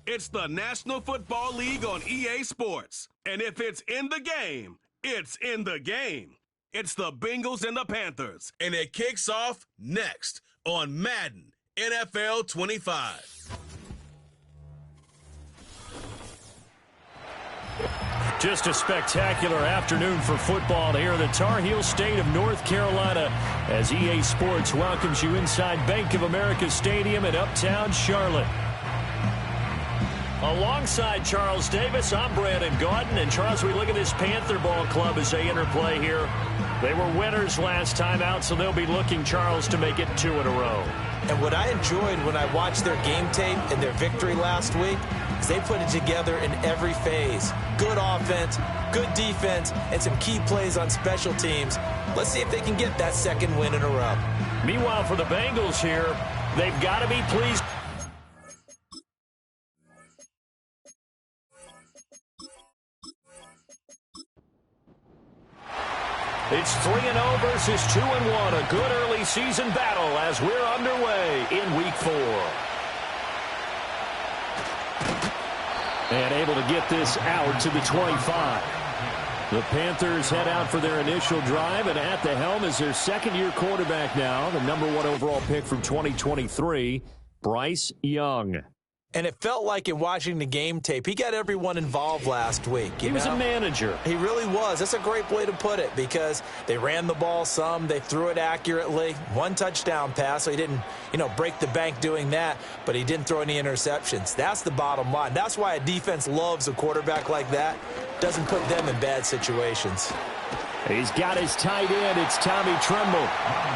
It's the National Football League on EA Sports. And if it's in the game, it's in the game. It's the Bengals and the Panthers. And it kicks off next on Madden NFL 25. Just a spectacular afternoon for football here in the Tar Heel state of North Carolina as EA Sports welcomes you inside Bank of America Stadium in Uptown Charlotte. Alongside Charles Davis, I'm Brandon Gaudin. And Charles, we look at this Panther ball club as they interplay here. They were winners last time out, so they'll be looking, Charles, to make it 2 in a row. And what I enjoyed when I watched their game tape and their victory last week is they put it together in every phase. Good offense, good defense, and some key plays on special teams. Let's see if they can get that second win in a row. Meanwhile, for the Bengals here, they've got to be pleased. It's 3-0 versus 2-1, a good early season battle as we're underway in Week 4. And able to get this out to the 25. The Panthers head out for their initial drive, and at the helm is their second-year quarterback now, the #1 overall pick from 2023, Bryce Young. And it felt like in watching the game tape, he got everyone involved last week. He was a manager. He really was. That's a great way to put it because they ran the ball some. They threw it accurately. 1 touchdown pass, so he didn't, break the bank doing that, but he didn't throw any interceptions. That's the bottom line. That's why a defense loves a quarterback like that. Doesn't put them in bad situations. He's got his tight end. It's Tommy Tremble.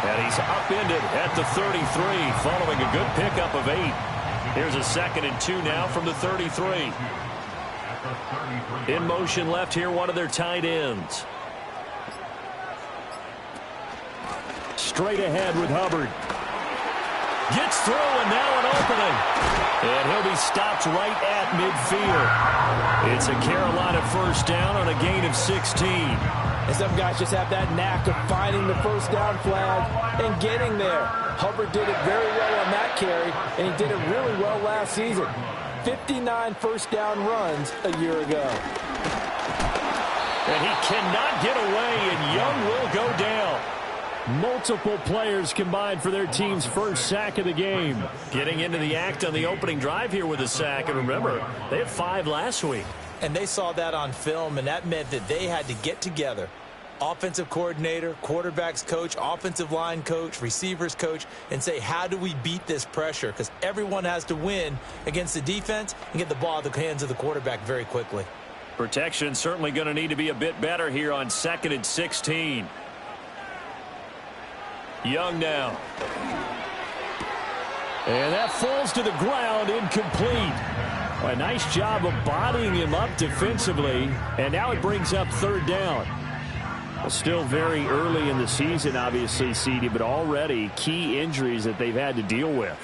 And he's upended at the 33 following a good pickup of 8. Here's a 2nd and 2 now from the 33. In motion left here, one of their tight ends. Straight ahead with Hubbard. Gets through and now an opening. And he'll be stopped right at midfield. It's a Carolina first down on a gain of 16. And some guys just have that knack of finding the first down flag and getting there. Hubbard did it very well on that carry, and he did it really well last season. 59 first down runs a year ago. And he cannot get away, and Young will go down. Multiple players combined for their team's first sack of the game. Getting into the act on the opening drive here with a sack. And remember, they had 5 last week. And they saw that on film, and that meant that they had to get together. Offensive coordinator, quarterbacks coach, offensive line coach, receivers coach, and say, how do we beat this pressure? Because everyone has to win against the defense and get the ball out of the hands of the quarterback very quickly. Protection certainly going to need to be a bit better here on 2nd and 16. Young now. And that falls to the ground, incomplete. A nice job of bodying him up defensively, and now it brings up 3rd down. Well, still very early in the season, obviously, CD, but already key injuries that they've had to deal with.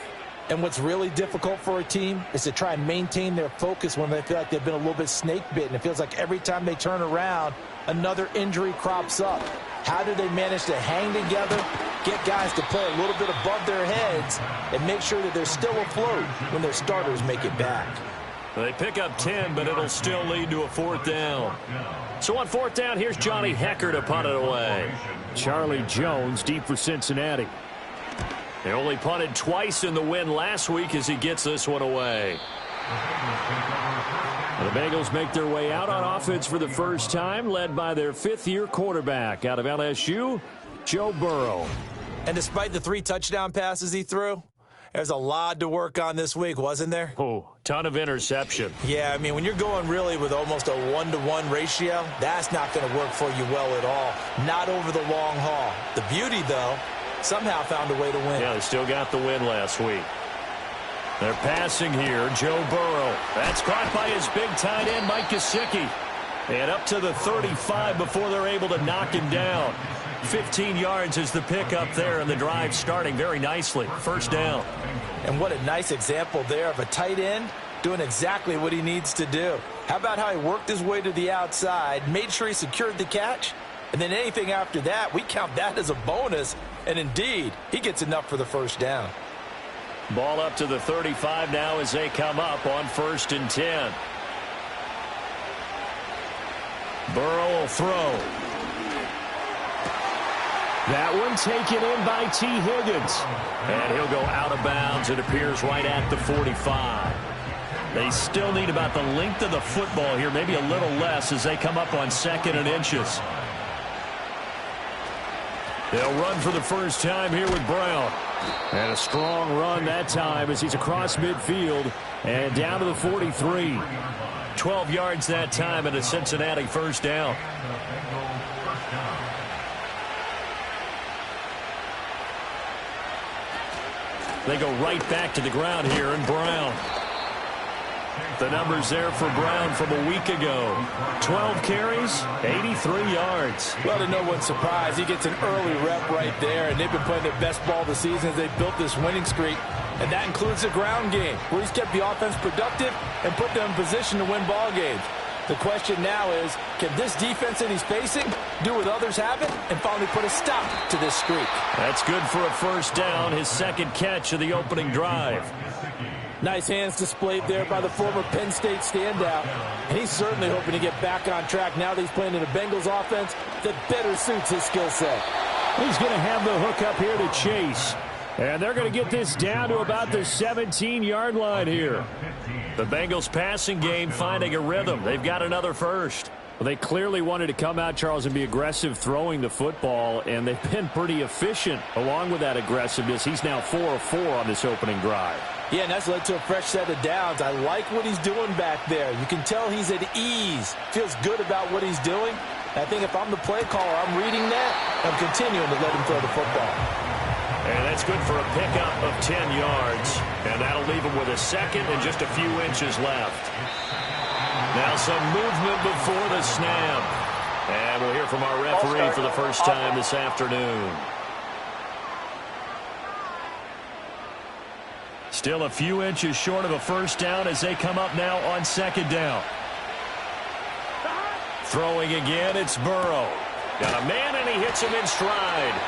And what's really difficult for a team is to try and maintain their focus when they feel like they've been a little bit snake-bitten. It feels like every time they turn around, another injury crops up. How do they manage to hang together, get guys to play a little bit above their heads, and make sure that they're still afloat when their starters make it back? They pick up 10, but it'll still lead to a 4th down. So on 4th down, here's Johnny Hecker to punt it away. Charlie Jones deep for Cincinnati. They only punted twice in the win last week as he gets this one away. The Bengals make their way out on offense for the first time, led by their 5th-year quarterback out of LSU, Joe Burrow. And despite the 3 touchdown passes he threw, there's a lot to work on this week, wasn't there? Oh, ton of interception. Yeah, I mean, when you're going really with almost a 1-to-1 ratio, that's not going to work for you well at all. Not over the long haul. The beauty, though, somehow found a way to win. Yeah, they still got the win last week. They're passing here, Joe Burrow. That's caught by his big tight end, Mike Gesicki. And up to the 35 before they're able to knock him down. 15 yards is the pickup there, and the drive starting very nicely. First down. And what a nice example there of a tight end doing exactly what he needs to do. How about how he worked his way to the outside, made sure he secured the catch, and then anything after that, we count that as a bonus. And indeed, he gets enough for the first down. Ball up to the 35 now as they come up on 1st and 10. Burrow will throw. That one taken in by T. Higgins. And he'll go out of bounds. It appears right at the 45. They still need about the length of the football here, maybe a little less as they come up on 2nd and inches. They'll run for the first time here with Brown. And a strong run that time as he's across midfield and down to the 43. 12 yards that time and a Cincinnati first down. They go right back to the ground here, and Brown. The numbers there for Brown from a week ago. 12 carries, 83 yards. Well, to no one's surprise, he gets an early rep right there, and they've been playing their best ball of the season as they built this winning streak. And that includes the ground game, where he's kept the offense productive and put them in position to win ball games. The question now is, can this defense that he's facing do what others haven't and finally put a stop to this streak? That's good for a first down, his second catch of the opening drive. Nice hands displayed there by the former Penn State standout. And he's certainly hoping to get back on track now that he's playing in a Bengals offense that better suits his skill set. He's going to have the hook up here to Chase. And they're going to get this down to about the 17-yard line here. The Bengals passing game finding a rhythm. They've got another first. Well, they clearly wanted to come out, Charles, and be aggressive throwing the football, and they've been pretty efficient along with that aggressiveness. He's now 4 of 4 on this opening drive. Yeah, and that's led to a fresh set of downs. I like what he's doing back there. You can tell he's at ease, feels good about what he's doing. I think if I'm the play caller, I'm reading that, I'm continuing to let him throw the football. And that's good for a pickup of 10 yards. And that'll leave him with a second and just a few inches left. Now some movement before the snap. And we'll hear from our referee for the first time this afternoon. Still a few inches short of a first down as they come up now on 2nd down. Throwing again, it's Burrow. Got a man and he hits him in stride.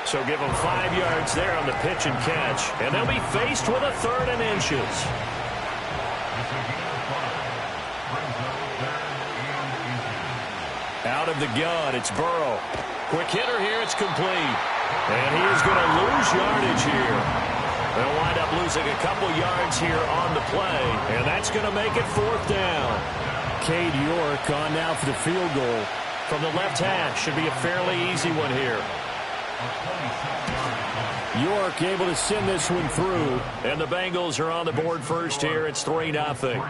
So give them 5 yards there on the pitch and catch. And they'll be faced with a 3rd and inches. Out of the gun, it's Burrow. Quick hitter here, it's complete. And he is going to lose yardage here. They'll wind up losing a couple yards here on the play. And that's going to make it 4th down. Cade York on now for the field goal. From the left hash, should be a fairly easy one here. York able to send this one through. And the Bengals are on the board first here. It's 3-0.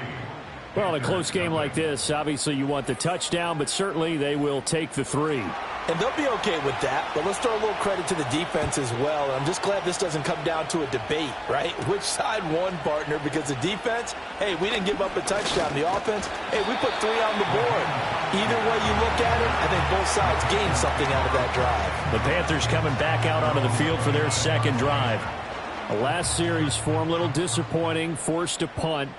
Well, in a close game like this, obviously you want the touchdown, but certainly they will take the 3. And they'll be okay with that, but let's throw a little credit to the defense as well. And I'm just glad this doesn't come down to a debate, right? Which side won, partner? Because the defense, hey, we didn't give up a touchdown. The offense, hey, we put 3 on the board. Either way you look at it, I think both sides gained something out of that drive. The Panthers coming back out onto the field for their second drive. The last series for them, a little disappointing, forced to punt.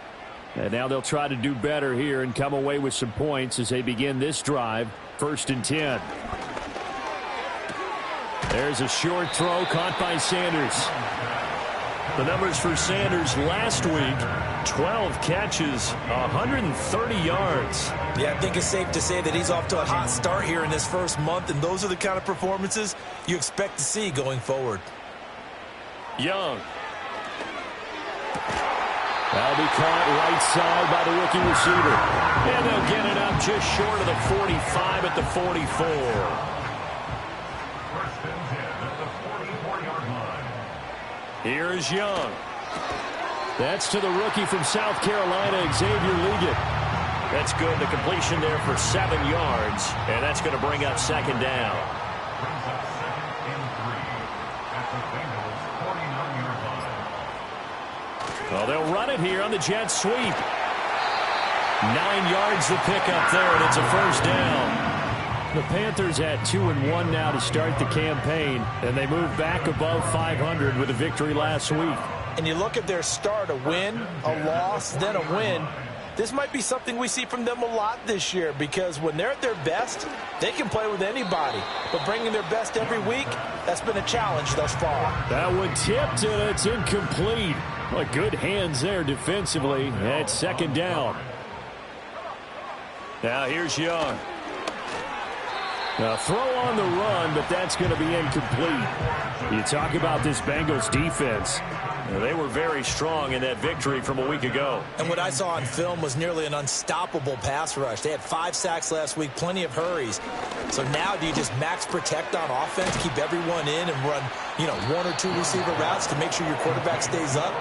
And now they'll try to do better here and come away with some points as they begin this drive. 1st and 10. There's a short throw caught by Sanders. The numbers for Sanders last week, 12 catches, 130 yards. Yeah, I think it's safe to say that he's off to a hot start here in this first month, and those are the kind of performances you expect to see going forward. Young. That'll be caught right side by the rookie receiver. And they'll get it up just short of the 45 at the 44. Here's Young. That's to the rookie from South Carolina, Xavier Liggett. That's good. The completion there for 7 yards. And that's going to bring up 2nd down. Well, they'll run it here on the jet sweep. 9 yards the pickup there, and it's a first down. The Panthers at 2-1 now to start the campaign, and they move back above 500 with a victory last week. And you look at their start, a win, a loss, then a win. this might be something we see from them a lot this year, because when they're at their best, they can play with anybody. But bringing their best every week, that's been a challenge thus far. That one tipped, and it's incomplete. Well, good hands there defensively. It's second down. Now here's Young. Now throw on the run, but that's going to be incomplete. You talk about this Bengals defense. They were very strong in that victory from a week ago. And what I saw on film was nearly an unstoppable pass rush. They had 5 sacks last week, plenty of hurries. So now do you just max protect on offense, keep everyone in, and run, 1 or 2 receiver routes to make sure your quarterback stays up?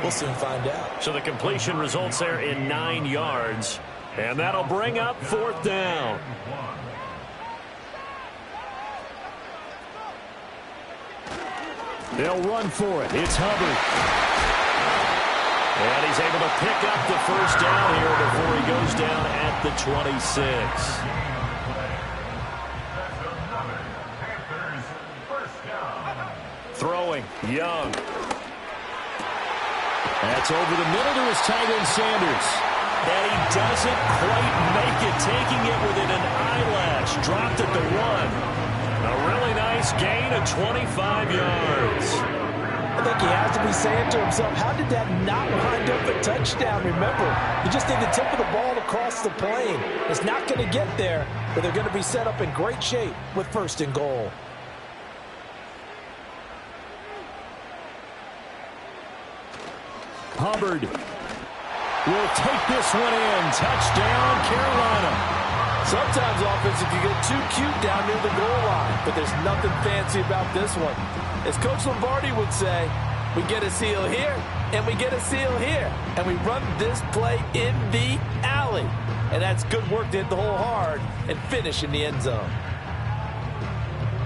We'll soon find out. So the completion results there in 9 yards. And that'll bring up 4th down. They'll run for it. It's Hubbard. And he's able to pick up the first down here before he goes down at the 26. Throwing, Young. That's over the middle to his tight end, Sanders. And he doesn't quite make it, taking it within an eyelash. Dropped at the 1. A really nice gain of 25 yards. I think he has to be saying to himself, how did that not wind up a touchdown? Remember, you just need the tip of the ball across the plane. It's not going to get there, but they're going to be set up in great shape with 1st and goal. Hubbard will take this one in. Touchdown, Carolina. Sometimes offense, if you get too cute down near the goal line, but there's nothing fancy about this one. As Coach Lombardi would say, we get a seal here, and we get a seal here, and we run this play in the alley. And that's good work to hit the hole hard and finish in the end zone.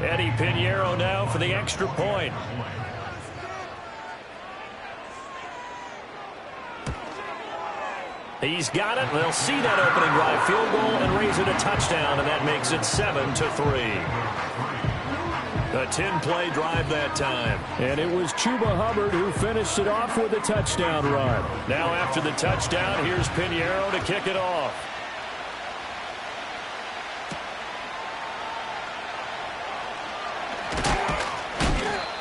Eddie Pinheiro now for the extra point. He's got it. They'll see that opening drive field goal and raise it a touchdown, and that makes it 7-3. A 10-play drive that time. And it was Chuba Hubbard who finished it off with a touchdown run. Now after the touchdown, here's Pinheiro to kick it off.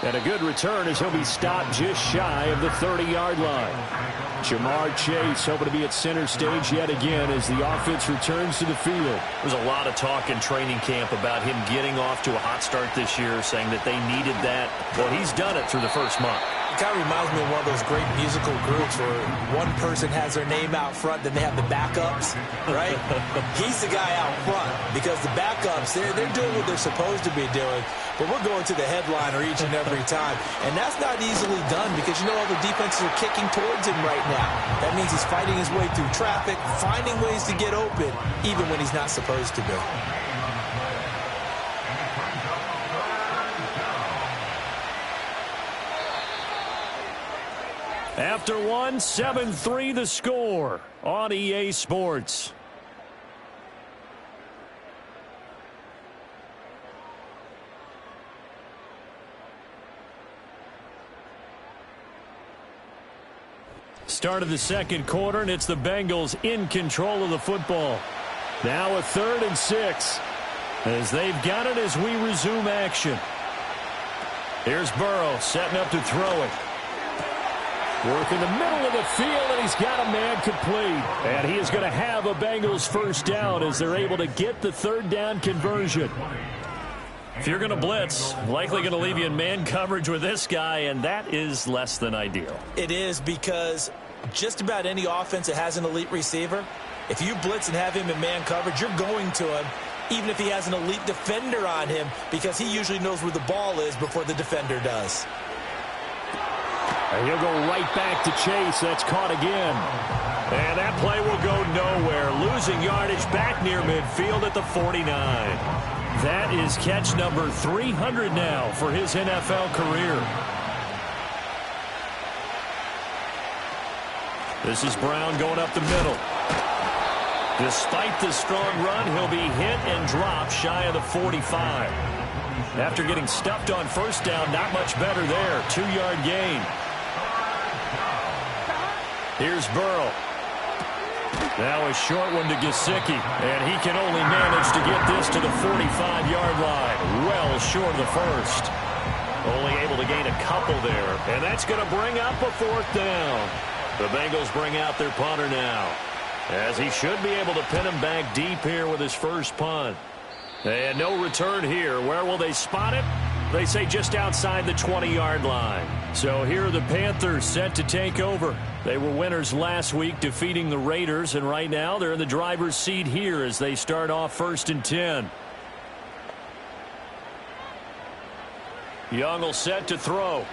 And a good return as he'll be stopped just shy of the 30-yard line. Jamar Chase hoping to be at center stage yet again as the offense returns to the field. There's a lot of talk in training camp about him getting off to a hot start this year, saying that they needed that. Well, he's done it through the first month. It kind of reminds me of one of those great musical groups where one person has their name out front, then they have the backups, right? He's the guy out front because the backups, they're doing what they're supposed to be doing, but we're going to the headliner each and every time. And that's not easily done because all the defenses are kicking towards him right now. That means he's fighting his way through traffic, finding ways to get open, even when he's not supposed to be. After 7-3 the score on EA Sports. Start of the second quarter, and it's the Bengals in control of the football. Now a 3rd and 6 as they've got it as we resume action. Here's Burrow setting up to throw it. Work in the middle of the field, and he's got a man complete. And he is going to have a Bengals first down as they're able to get the 3rd down conversion. If you're going to blitz, likely going to leave you in man coverage with this guy, and that is less than ideal. It is because just about any offense that has an elite receiver, if you blitz and have him in man coverage, you're going to him, even if he has an elite defender on him, because he usually knows where the ball is before the defender does. And he'll go right back to Chase. That's caught again. And that play will go nowhere. Losing yardage back near midfield at the 49. That is catch number 300 now for his NFL career. This is Brown going up the middle. Despite the strong run, he'll be hit and dropped shy of the 45. After getting stuffed on first down, not much better there. 2-yard gain. Here's Burrow. Now a short one to Gesicki, and he can only manage to get this to the 45-yard line. Well short of the first. Only able to gain a couple there, and that's going to bring up a fourth down. The Bengals bring out their punter now, as he should be able to pin him back deep here with his first punt. And no return here. Where will they spot it? They say just outside the 20-yard line. So here are the Panthers set to take over. They were winners last week, defeating the Raiders, and right now they're in the driver's seat here as they start off 1st and 10. Young will set to throw.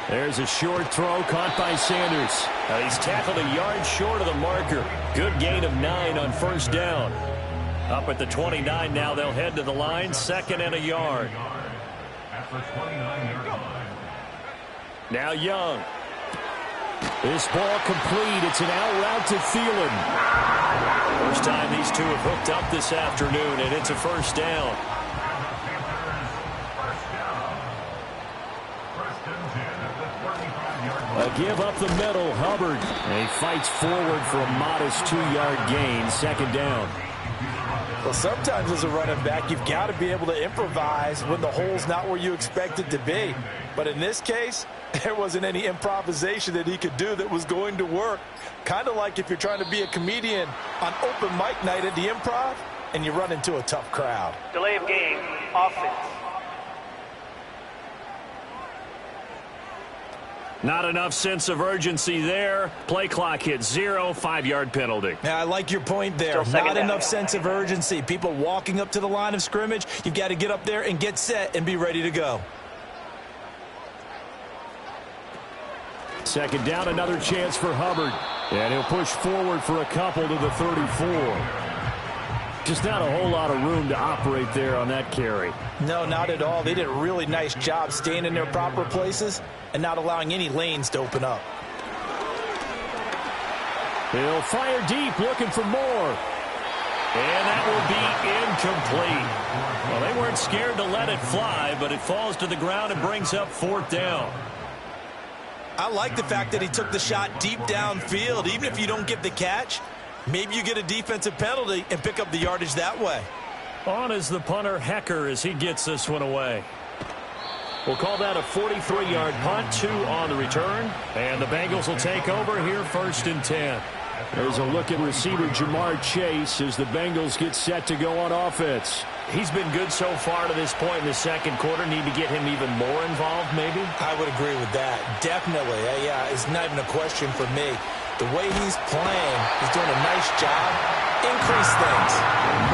There's a short throw caught by Sanders. Now he's tackled a yard short of the marker. Good gain of 9 on first down. Up at the 29 now, they'll head to the line, 2nd and a yard. Now Young. This ball complete. It's an out route to Thielen. First time these two have hooked up this afternoon, and it's a first down. A give up the middle, Hubbard. And he fights forward for a modest 2-yard gain, 2nd down. Well, sometimes as a running back, you've got to be able to improvise when the hole's not where you expect it to be. But in this case, there wasn't any improvisation that he could do that was going to work. Kind of like if you're trying to be a comedian on open mic night at the Improv and you run into a tough crowd. Delay of game, offense. Not enough sense of urgency there. Play clock hits 0, 5-yard penalty. Yeah, I like your point there. Not enough sense of urgency. People walking up to the line of scrimmage, you've got to get up there and get set and be ready to go. 2nd down, another chance for Hubbard. And he'll push forward for a couple to the 34. Just not a whole lot of room to operate there on that carry. No, not at all. They did a really nice job staying in their proper places and not allowing any lanes to open up. He'll fire deep, looking for more. And that will be incomplete. Well, they weren't scared to let it fly, but it falls to the ground and brings up 4th down. I like the fact that he took the shot deep downfield. Even if you don't get the catch, maybe you get a defensive penalty and pick up the yardage that way. On is the punter, Hecker, as he gets this one away. We'll call that a 43-yard punt, 2 on the return. And the Bengals will take over here 1st and 10. There's a look at receiver Jamar Chase as the Bengals get set to go on offense. He's been good so far to this point in the 2nd quarter. Need to get him even more involved, maybe? I would agree with that. Definitely. Yeah, it's not even a question for me. The way he's playing, he's doing a nice job. Increase things.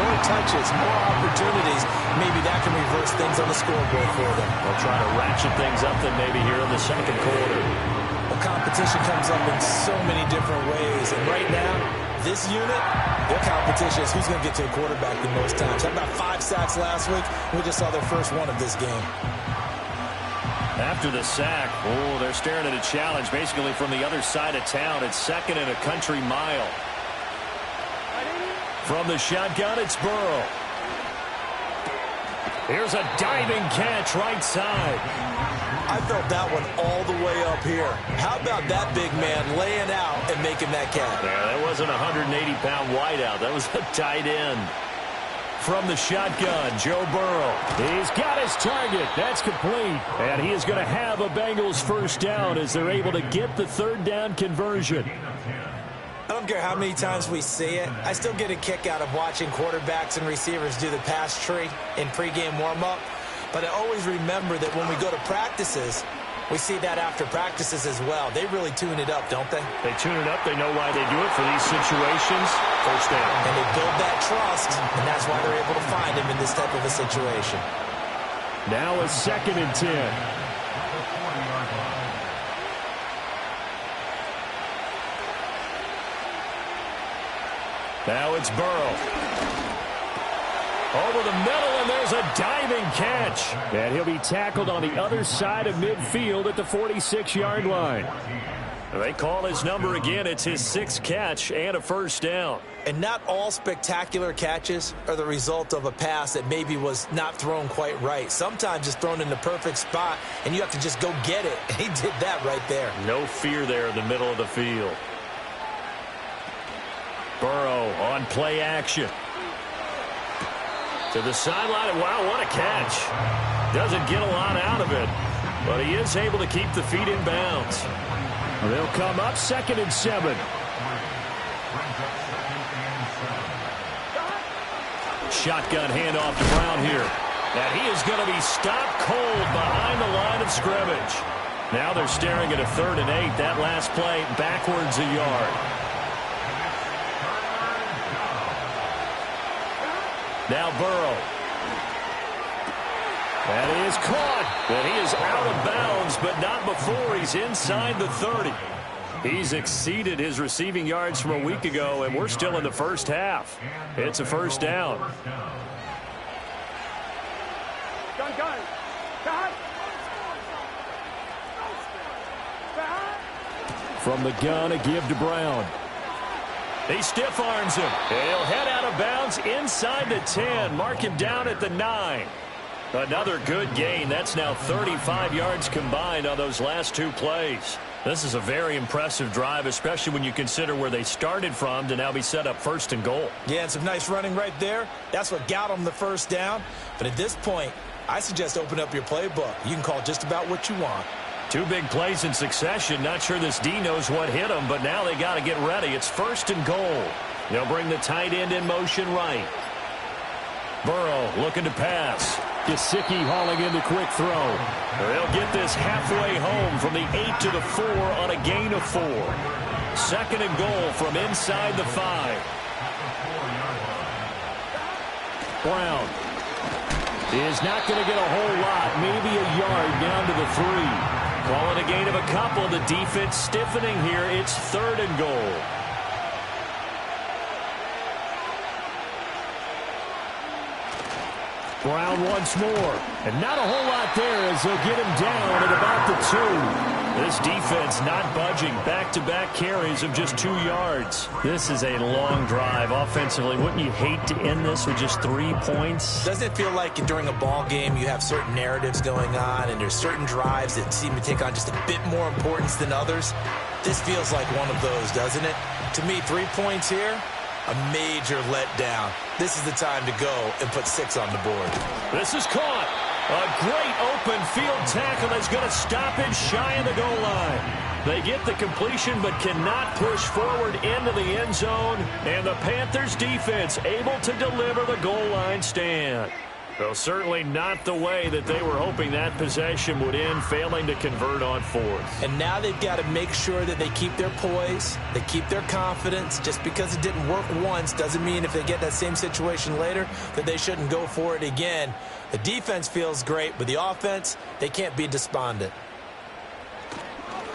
More touches, more opportunities. Maybe that can reverse things on the scoreboard for them. They'll try to ratchet things up then maybe here in the 2nd quarter. Well, competition comes up in so many different ways. And right now, this unit, their competition is who's going to get to the quarterback the most times. Had about 5 sacks last week. We just saw their first one of this game. After the sack, they're staring at a challenge basically from the other side of town. It's 2nd and a country mile. From the shotgun, it's Burrow. Here's a diving catch right side. I felt that one all the way up here. How about that big man laying out and making that catch? Yeah, that wasn't a 180-pound wideout. That was a tight end. From the shotgun, Joe Burrow. He's got his target. That's complete. And he is going to have a Bengals first down as they're able to get the 3rd down conversion. I don't care how many times we see it. I still get a kick out of watching quarterbacks and receivers do the pass tree in pregame warm-up. But I always remember that when we go to practices, we see that after practices as well. They really tune it up, don't they? They tune it up. They know why they do it for these situations. First down. And they build that trust, and that's why they're able to find him in this type of a situation. Now a 2nd and 10. Now it's Burrow. Over the middle, and there's a diving catch. And he'll be tackled on the other side of midfield at the 46-yard line. They call his number again. It's his 6th catch and a first down. And not all spectacular catches are the result of a pass that maybe was not thrown quite right. Sometimes it's thrown in the perfect spot, and you have to just go get it. And he did that right there. No fear there in the middle of the field. Burrow on play action. To the sideline. Wow, what a catch. Doesn't get a lot out of it, but he is able to keep the feet in bounds. They'll come up 2nd and 7. Shotgun handoff to Brown here. And he is going to be stopped cold behind the line of scrimmage. Now they're staring at a 3rd and 8. That last play backwards a yard. Now Burrow. And he is caught. And he is out of bounds, but not before he's inside the 30. He's exceeded his receiving yards from a week ago, and we're still in the first half. It's a first down. From the gun, a give to Brown. He stiff arms him. He'll head out of bounds inside the 10. Mark him down at the 9. Another good gain. That's now 35 yards combined on those last 2 plays. This is a very impressive drive, especially when you consider where they started from to now be set up 1st and goal. Yeah, and some nice running right there. That's what got them the first down. But at this point, I suggest open up your playbook. You can call just about what you want. 2 big plays in succession. Not sure this D knows what hit him, but now they got to get ready. It's 1st and goal. They'll bring the tight end in motion right. Burrow looking to pass. Gesicki hauling in the quick throw. They'll get this halfway home from the 8 to the 4 on a gain of 4. 2nd and goal from inside the 5. Brown is not going to get a whole lot, maybe a yard down to the 3. Calling a gain of a couple. The defense stiffening here. It's 3rd and goal. Brown once more. And not a whole lot there as they'll get him down at about the 2. This defense not budging. Back-to-back carries of just 2 yards. This is a long drive offensively. Wouldn't you hate to end this with just 3 points? Doesn't it feel like during a ball game you have certain narratives going on and there's certain drives that seem to take on just a bit more importance than others? This feels like one of those, doesn't it? To me, 3 points here, a major letdown. This is the time to go and put 6 on the board. This is caught. A great open field tackle that's going to stop him shy of the goal line. They get the completion but cannot push forward into the end zone. And the Panthers defense able to deliver the goal line stand. Well, certainly not the way that they were hoping that possession would end, failing to convert on 4th. And now they've got to make sure that they keep their poise, they keep their confidence. Just because it didn't work once doesn't mean if they get that same situation later that they shouldn't go for it again. The defense feels great, but the offense, they can't be despondent.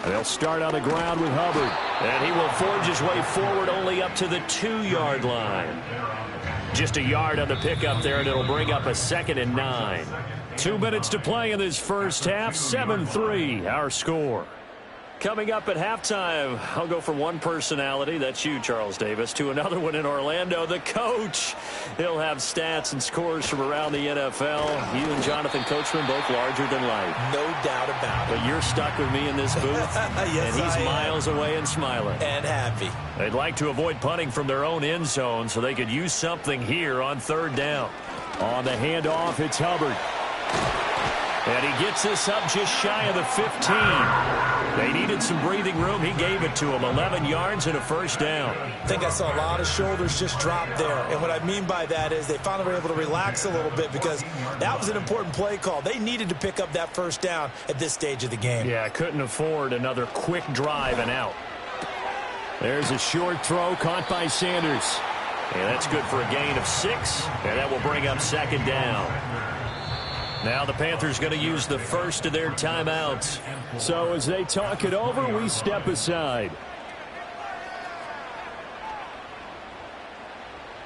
And they'll start on the ground with Hubbard. And he will forge his way forward only up to the 2-yard line. Just a yard on the pickup there, and it'll bring up a 2nd and 9. 2 minutes to play in this first half. 7-3, our score. Coming up at halftime, I'll go from one personality, that's you, Charles Davis, to another one in Orlando, the coach. He'll have stats and scores from around the NFL. You and Jonathan Coachman, both larger than life. No doubt about it. But you're stuck with me in this booth, yes, and he's miles away and smiling. And happy. They'd like to avoid punting from their own end zone so they could use something here on 3rd down. On the handoff, it's Hubbard. And he gets this up just shy of the 15. They needed some breathing room. He gave it to him. 11 yards and a first down. I think I saw a lot of shoulders just drop there. And what I mean by that is they finally were able to relax a little bit because that was an important play call. They needed to pick up that first down at this stage of the game. Yeah, couldn't afford another quick drive and out. There's a short throw caught by Sanders. And that's good for a gain of 6. And that will bring up 2nd down. Now the Panthers going to use the first of their timeouts. So as they talk it over, we step aside.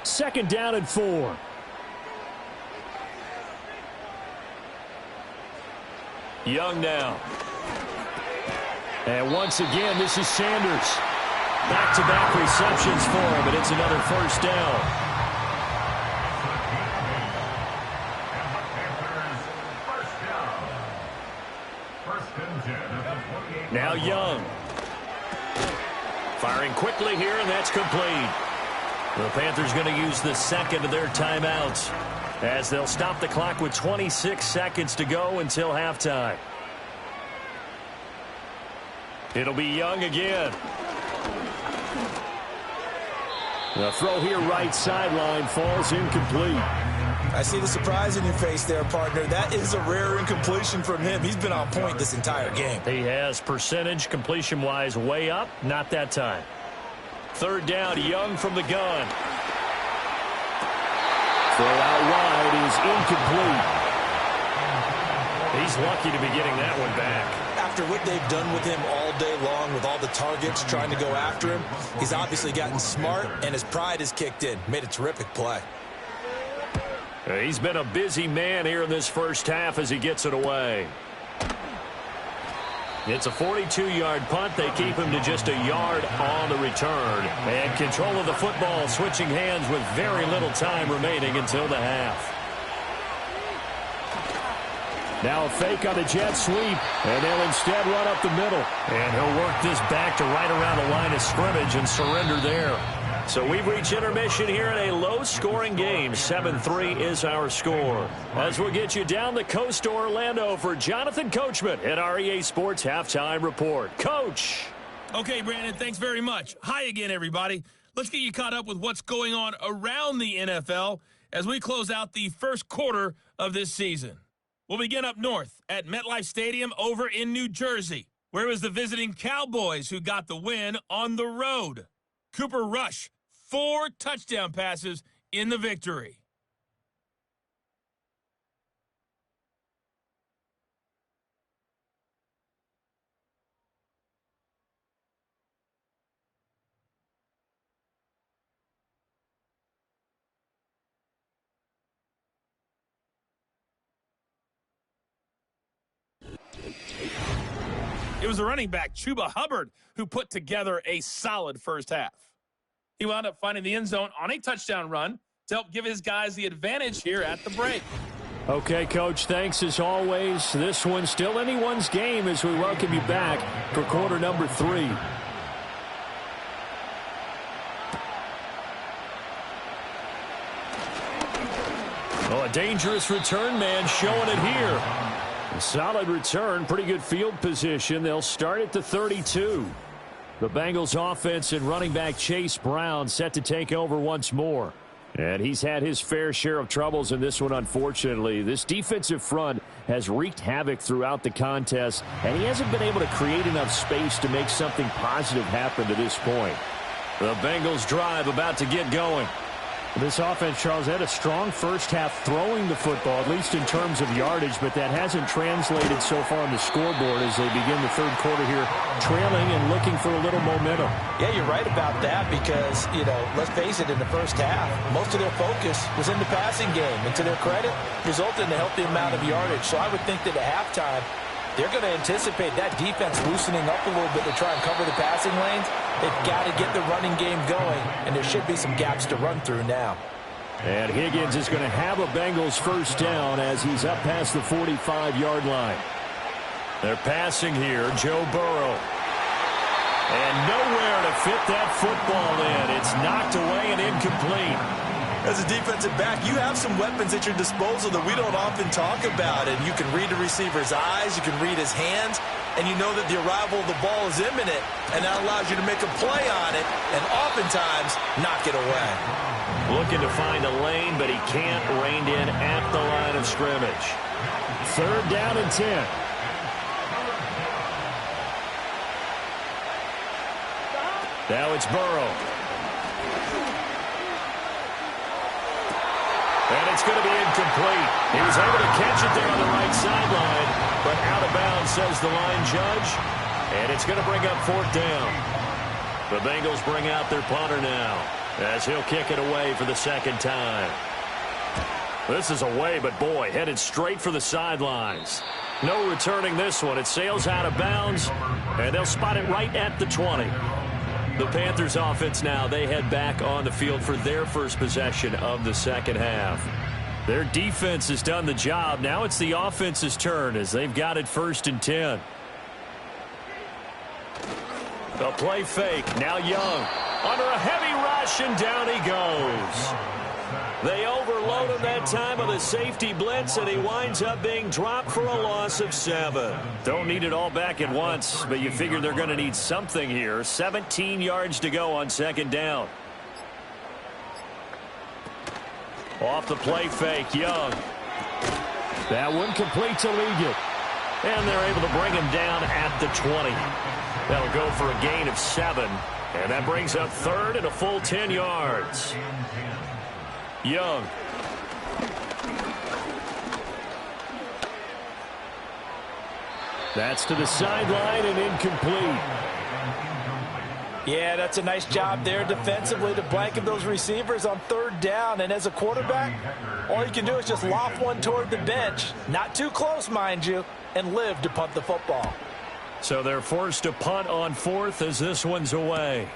2nd down and 4. Young now. And once again, this is Sanders. Back-to-back receptions for him, and it's another first down. Now Young. Firing quickly here, and that's complete. The Panthers going to use the second of their timeouts as they'll stop the clock with 26 seconds to go until halftime. It'll be Young again. The throw here right sideline falls incomplete. I see the surprise in your face there, partner. That is a rare incompletion from him. He's been on point this entire game. He has percentage completion-wise way up. Not that time. Third down, Young from the gun. Throw out wide is incomplete. He's lucky to be getting that one back. After what they've done with him all day long with all the targets trying to go after him, he's obviously gotten smart, and his pride has kicked in. Made a terrific play. He's been a busy man here in this first half as he gets it away. It's a 42-yard punt. They keep him to just a yard on the return. And control of the football switching hands with very little time remaining until the half. Now a fake on the jet sweep, and they'll instead run up the middle. And he'll work this back to right around the line of scrimmage and surrender there. So we've reached intermission here in a low-scoring game. 7-3 is our score. As we'll get you down the coast to Orlando for Jonathan Coachman at our EA Sports Halftime Report. Coach. Okay, Brandon, thanks very much. Hi again, everybody. Let's get you caught up with what's going on around the NFL as we close out the first quarter of this season. We'll begin up north at MetLife Stadium over in New Jersey, where it was the visiting Cowboys who got the win on the road. Cooper Rush, 4 touchdown passes in the victory. It was the running back, Chuba Hubbard, who put together a solid first half. He wound up finding the end zone on a touchdown run to help give his guys the advantage here at the break. Okay, Coach, thanks as always. This one's still anyone's game as we welcome you back for quarter number 3. Oh, a dangerous return man showing it here. A solid return, pretty good field position. They'll start at the 32. The Bengals offense and running back Chase Brown set to take over once more. And he's had his fair share of troubles in this one, unfortunately. This defensive front has wreaked havoc throughout the contest, and he hasn't been able to create enough space to make something positive happen to this point. The Bengals drive about to get going. This offense, Charles, had a strong first half throwing the football, at least in terms of yardage, but that hasn't translated so far on the scoreboard as they begin the third quarter here, trailing and looking for a little momentum. Yeah, you're right about that because, let's face it, in the first half, most of their focus was in the passing game. And to their credit, resulted in a healthy amount of yardage. So I would think that at halftime, they're going to anticipate that defense loosening up a little bit to try and cover the passing lanes. They've got to get the running game going, and there should be some gaps to run through now. And Higgins is going to have a Bengals first down as he's up past the 45-yard line. They're passing here, Joe Burrow. And nowhere to fit that football in. It's knocked away and incomplete. As a defensive back, you have some weapons at your disposal that we don't often talk about. And you can read the receiver's eyes, you can read his hands, and you know that the arrival of the ball is imminent, and that allows you to make a play on it and oftentimes knock it away. Looking to find a lane, but he can't rein in at the line of scrimmage. Third down and 10. Now it's Burrow. And it's going to be incomplete. He was able to catch it there on the right sideline, but out of bounds, says the line judge. And it's going to bring up fourth down. The Bengals bring out their punter now as he'll kick it away for the second time. This is away, but boy, headed straight for the sidelines. No returning this one. It sails out of bounds, and they'll spot it right at the 20. The Panthers offense now, they head back on the field for their first possession of the second half. Their defense has done the job. Now it's the offense's turn as they've got it first and 10. The play fake. Now Young under a heavy rush. rush, and down he goes. They overload him that time with a safety blitz, and he winds up being dropped for a loss of 7. Don't need it all back at once, but you figure they're going to need something here. 17 yards to go on 2nd down. Off the play fake, Young. That one complete to Liggett. And they're able to bring him down at the 20. That'll go for a gain of 7. And that brings up 3rd and a full 10 yards. Young. That's to the sideline and incomplete. Yeah, that's a nice job there defensively to blanket those receivers on 3rd down. And as a quarterback, all you can do is just loft one toward the bench. Not too close, mind you, and live to punt the football. So they're forced to punt on 4th as this one's away.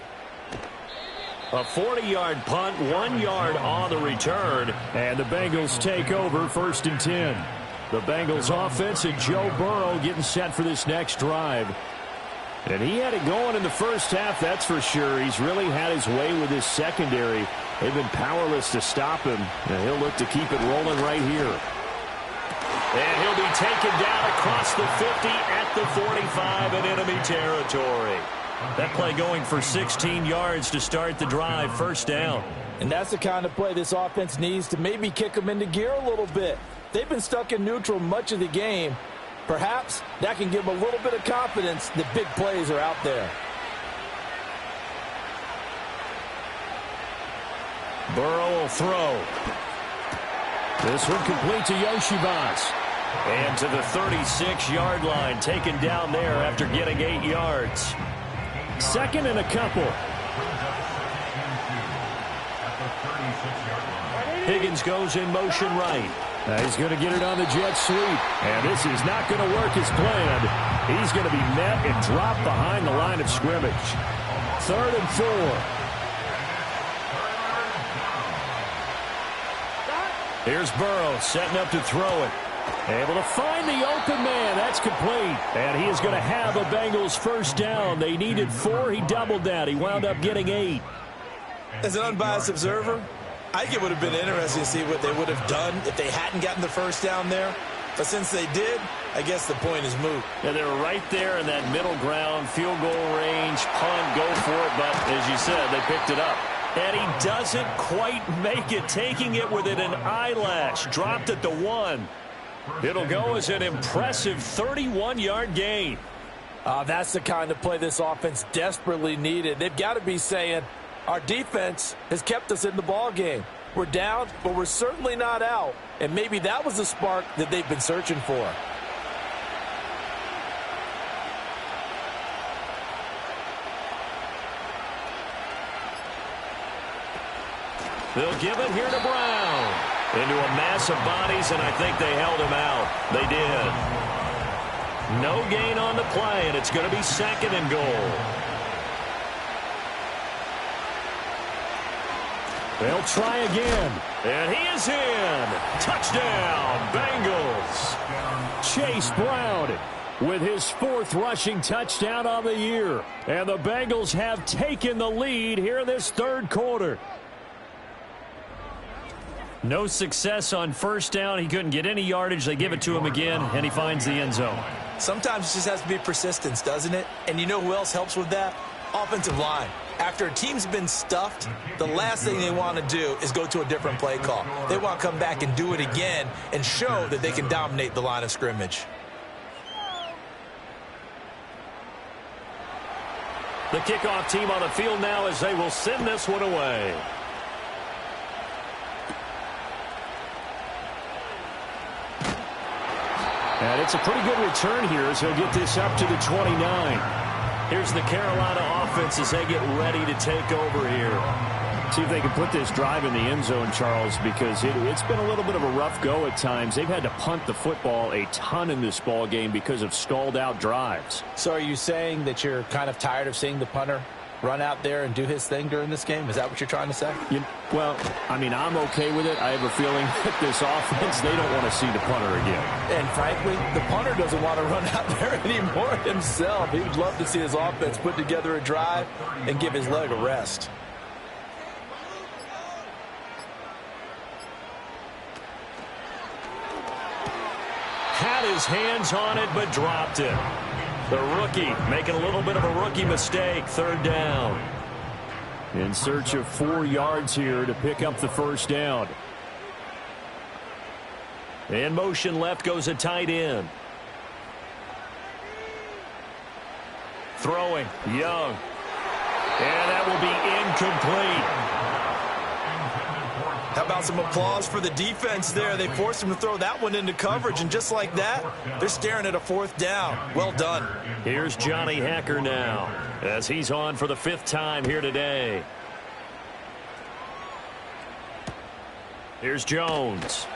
A 40-yard punt, 1 yard on the return. And the Bengals take over 1st and 10. The Bengals offense and Joe Burrow getting set for this next drive. And he had it going in the first half, that's for sure. He's really had his way with his secondary. They've been powerless to stop him. And he'll look to keep it rolling right here. And he'll be taken down across the 50 at the 45 in enemy territory. That play going for 16 yards to start the drive, 1st down. And that's the kind of play this offense needs to maybe kick them into gear a little bit. They've been stuck in neutral much of the game. Perhaps that can give them a little bit of confidence that big plays are out there. Burrow will throw. This one complete to Yoshibas. And to the 36-yard line, taken down there after getting 8 yards. 2nd and a couple. Higgins goes in motion right. He's going to get it on the jet sweep. And this is not going to work as planned. He's going to be met and dropped behind the line of scrimmage. 3rd and 4. Here's Burrow setting up to throw it. Able to find the open man. That's complete. And he is going to have a Bengals 1st down. They needed 4. He doubled that. He wound up getting 8. As an unbiased observer, I think it would have been interesting to see what they would have done if they hadn't gotten the 1st down there. But since they did, I guess the point is moot. Yeah, they were right there in that middle ground, field goal range, punt, go for it. But as you said, they picked it up. And he doesn't quite make it, taking it within an eyelash. Dropped at the 1. It'll go as an impressive 31-yard gain. That's the kind of play this offense desperately needed. They've got to be saying, our defense has kept us in the ball game. We're down, but we're certainly not out. And maybe that was the spark that they've been searching for. They'll give it here to Brown. Into a mass of bodies, and I think they held him out. They did. No gain on the play, and it's going to be 2nd and goal. They'll try again. And he is in. Touchdown, Bengals. Chase Brown with his 4th rushing touchdown on the year. And the Bengals have taken the lead here in this 3rd quarter. No success on 1st down. He couldn't get any yardage. They give it to him again, and he finds the end zone. Sometimes it just has to be persistence, doesn't it? And you know who else helps with that? Offensive line. After a team's been stuffed, the last thing they want to do is go to a different play call. They want to come back and do it again and show that they can dominate the line of scrimmage. The kickoff team on the field now as they will send this one away. And it's a pretty good return here as he'll get this up to the 29. Here's the Carolina offense as they get ready to take over here. See if they can put this drive in the end zone, Charles, because it's been a little bit of a rough go at times. They've had to punt the football a ton in this ball game because of stalled out drives. So are you saying that you're kind of tired of seeing the punter run out there and do his thing during this game? Is that what you're trying to say? Well, I mean, I'm okay with it. I have a feeling that this offense, they don't want to see the punter again. And frankly, the punter doesn't want to run out there anymore himself. He would love to see his offense put together a drive and give his leg a rest. his hands on it but dropped it. The rookie making a little bit of a rookie mistake. Third down. In search of 4 yards here to pick up the first down. In motion left goes a tight end. Throwing, Young. And that will be incomplete. How about some applause for the defense there? They forced him to throw that one into coverage, and just like that, they're staring at a 4th down. Well done. Here's Johnny Hacker now as he's on for the 5th time here today. Here's Jones.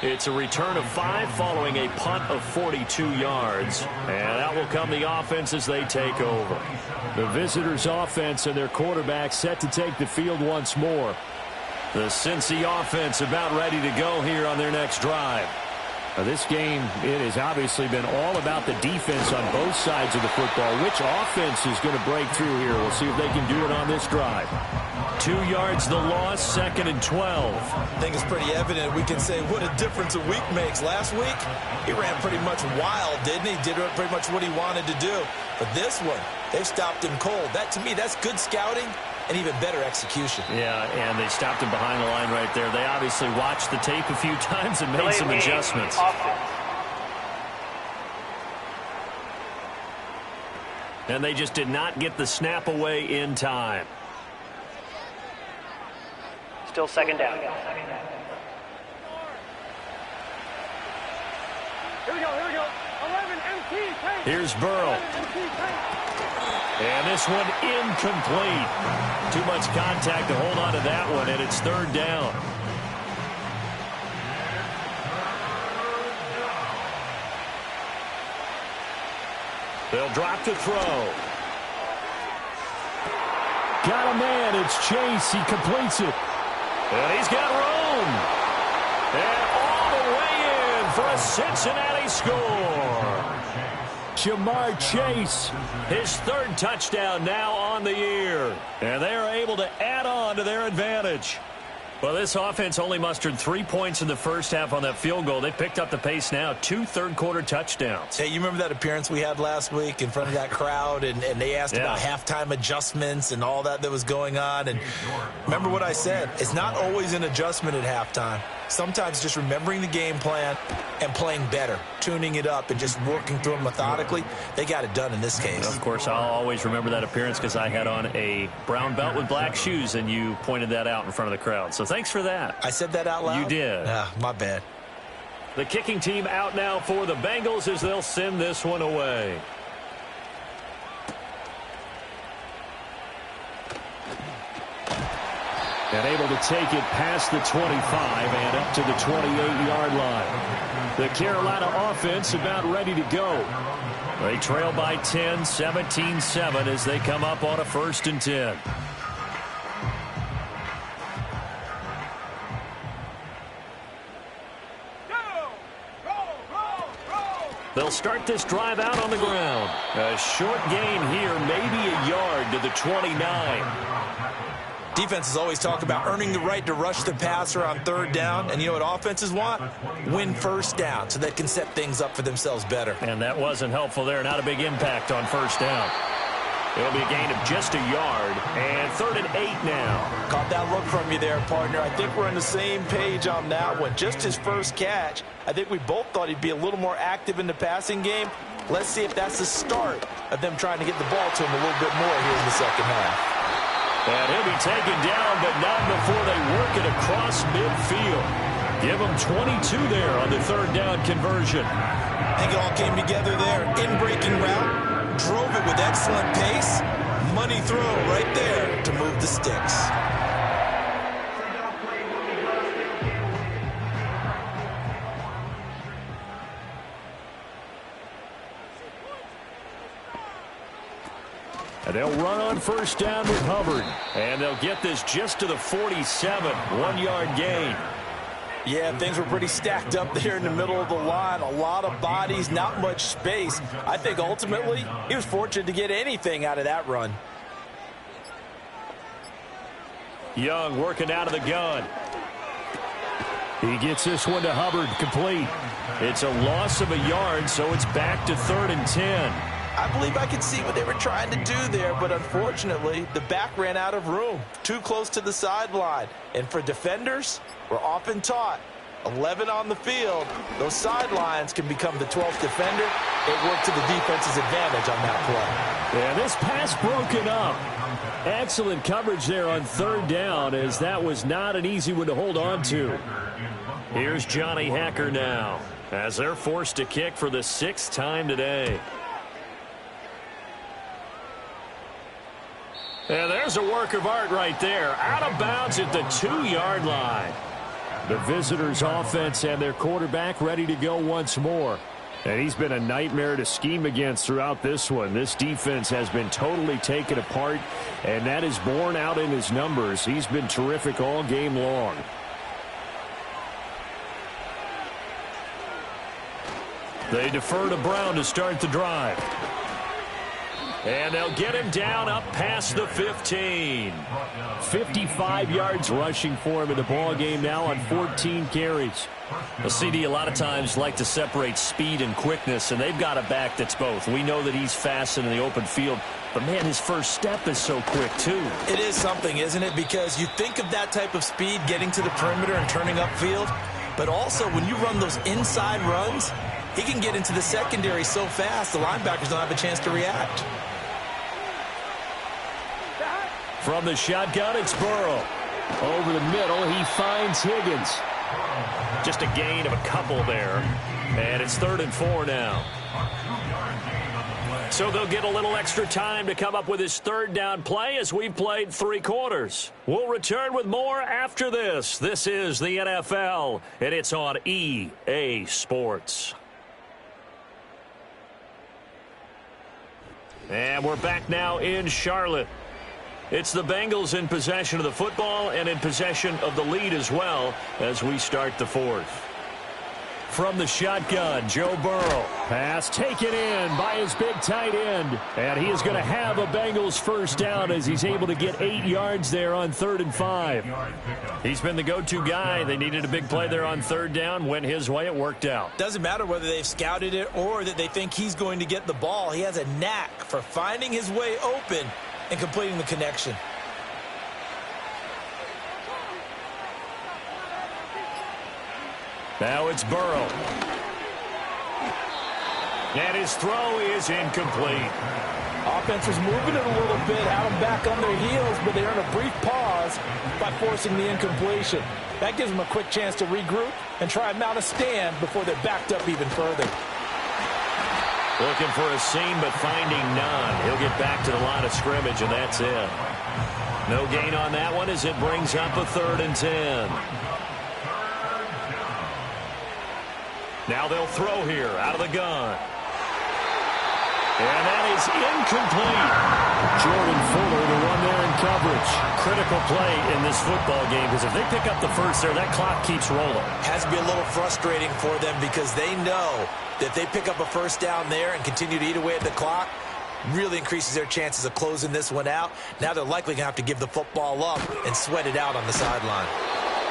It's a return of 5 following a punt of 42 yards. And out will come the offense as they take over. The visitors' offense and their quarterback set to take the field once more. The Cincy offense about ready to go here on their next drive. This game, it has obviously been all about the defense on both sides of the football. Which offense is going to break through here? We'll see if they can do it on this drive. 2 yards the loss, 2nd and 12. I think it's pretty evident. We can say what a difference a week makes. Last week, he ran pretty much wild, didn't he? Did pretty much what he wanted to do. But this one, they stopped him cold. That, to me, that's good scouting and even better execution. Yeah, and they stopped him behind the line right there. They obviously watched the tape a few times and made some adjustments. And they just did not get the snap away in time. Still 2nd down. Here we go. 11 MT. Here's Burrow. And this one incomplete. Too much contact to hold on to that one, and it's 3rd down. They'll drop to throw. Got a man. It's Chase. He completes it. And he's got room. And all the way in for a Cincinnati score. Jamar Chase. His 3rd touchdown now on the year. And they are able to add on to their advantage. Well, this offense only mustered 3 points in the first half on that field goal. They picked up the pace now. 2 third-quarter touchdowns. Hey, you remember that appearance we had last week in front of that crowd, and they asked about halftime adjustments and all that was going on. And remember what I said. It's not always an adjustment at halftime. Sometimes just remembering the game plan and playing better, tuning it up and just working through it methodically. They got it done in this case. Of course, I'll always remember that appearance because I had on a brown belt with black shoes, and you pointed that out in front of the crowd. So thanks for that. I said that out loud? You did. My bad. The kicking team out now for the Bengals as they'll send this one away. And able to take it past the 25 and up to the 28-yard line. The Carolina offense about ready to go. They trail by 10, 17-7 as they come up on a 1st and 10. They'll start this drive out on the ground. A short gain here, maybe a yard to the 29. Defenses always talk about earning the right to rush the passer on 3rd down. And you know what offenses want? Win 1st down so they can set things up for themselves better. And that wasn't helpful there. Not a big impact on 1st down. It'll be a gain of just a yard. And 3rd and 8 now. Caught that look from you there, partner. I think we're on the same page on that one. Just his first catch. I think we both thought he'd be a little more active in the passing game. Let's see if that's the start of them trying to get the ball to him a little bit more here in the 2nd half. And he'll be taken down, but not before they work it across midfield. Give him 22 there on the 3rd down conversion. I think it all came together there. In-breaking route, drove it with excellent pace. Money throw right there to move the sticks. And they'll run on 1st down with Hubbard. And they'll get this just to the 47, 1-yard gain. Yeah, things were pretty stacked up there in the middle of the line. A lot of bodies, not much space. I think ultimately he was fortunate to get anything out of that run. Young working out of the gun. He gets this one to Hubbard, complete. It's a loss of a yard, so it's back to 3rd and 10. I believe I could see what they were trying to do there, but unfortunately, the back ran out of room, too close to the sideline. And for defenders, we're often taught, 11 on the field, those sidelines can become the 12th defender. It worked to the defense's advantage on that play. Yeah, this pass broken up. Excellent coverage there on 3rd down, as that was not an easy one to hold on to. Here's Johnny Hacker now, as they're forced to kick for the 6th time today. And there's a work of art right there. Out of bounds at the 2-yard line. The visitors' offense and their quarterback ready to go once more. And he's been a nightmare to scheme against throughout this one. This defense has been totally taken apart, and that is borne out in his numbers. He's been terrific all game long. They defer to Brown to start the drive. And they'll get him down up past the 15. 55 yards rushing for him in the ball game now on 14 carries. The CD a lot of times like to separate speed and quickness, and they've got a back that's both. We know that he's fast in the open field, but, man, his first step is so quick, too. It is something, isn't it? Because you think of that type of speed getting to the perimeter and turning upfield, but also when you run those inside runs, he can get into the secondary so fast the linebackers don't have a chance to react. From the shotgun, it's Burrow. Over the middle, he finds Higgins. Just a gain of a couple there. And it's 3rd and 4 now. So they'll get a little extra time to come up with his 3rd down play as we've played 3 quarters. We'll return with more after this. This is the NFL, and it's on EA Sports. And we're back now in Charlotte. It's the Bengals in possession of the football and in possession of the lead as well as we start the 4th. From the shotgun, Joe Burrow. Pass taken in by his big tight end. And he is going to have a Bengals first down as he's able to get 8 yards there on 3rd and 5. He's been the go-to guy. They needed a big play there on 3rd down. Went his way. It worked out. Doesn't matter whether they've scouted it or that they think he's going to get the ball. He has a knack for finding his way open and completing the connection. Now it's Burrow. And his throw is incomplete. Offense was moving it a little bit, had them back on their heels, but they earned a brief pause by forcing the incompletion. That gives them a quick chance to regroup and try and mount a stand before they're backed up even further. Looking for a seam, but finding none. He'll get back to the line of scrimmage, and that's it. No gain on that one as it brings up a 3rd and 10. Now they'll throw here out of the gun. And that is incomplete. Jordan Fuller, the one there in coverage. Critical play in this football game, because if they pick up the first there, that clock keeps rolling. Has to be a little frustrating for them because they know that if they pick up a first down there and continue to eat away at the clock, really increases their chances of closing this one out. Now they're likely going to have to give the football up and sweat it out on the sideline.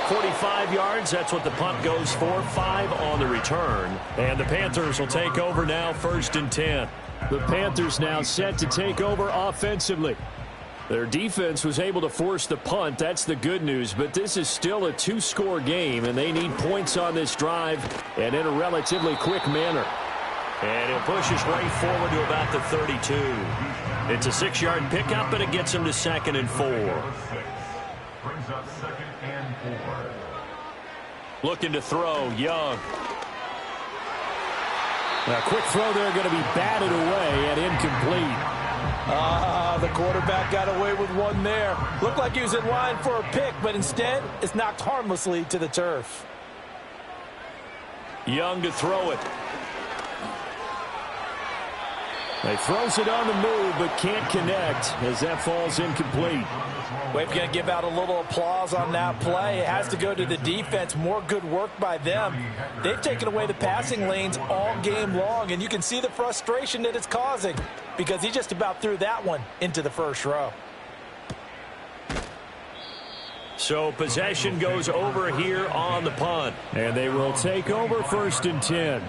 45 yards, that's what the punt goes for. 5 on the return. And the Panthers will take over now, 1st and 10. The Panthers now set to take over offensively. Their defense was able to force the punt. That's the good news. But this is still a 2-score game, and they need points on this drive and in a relatively quick manner. And he'll push his way forward to about the 32. It's a 6-yard pickup, and it gets him to 2nd and 4. Brings up 2nd and 4. Looking to throw, Young. A quick throw there going to be batted away and incomplete. The quarterback got away with one there. Looked like he was in line for a pick, but instead it's knocked harmlessly to the turf. Young to throw it. He throws it on the move, but can't connect as that falls incomplete. We're going to give out a little applause on that play. It has to go to the defense. More good work by them. They've taken away the passing lanes all game long, and you can see the frustration that it's causing because he just about threw that one into the first row. So possession goes over here on the punt. And they will take over 1st and 10.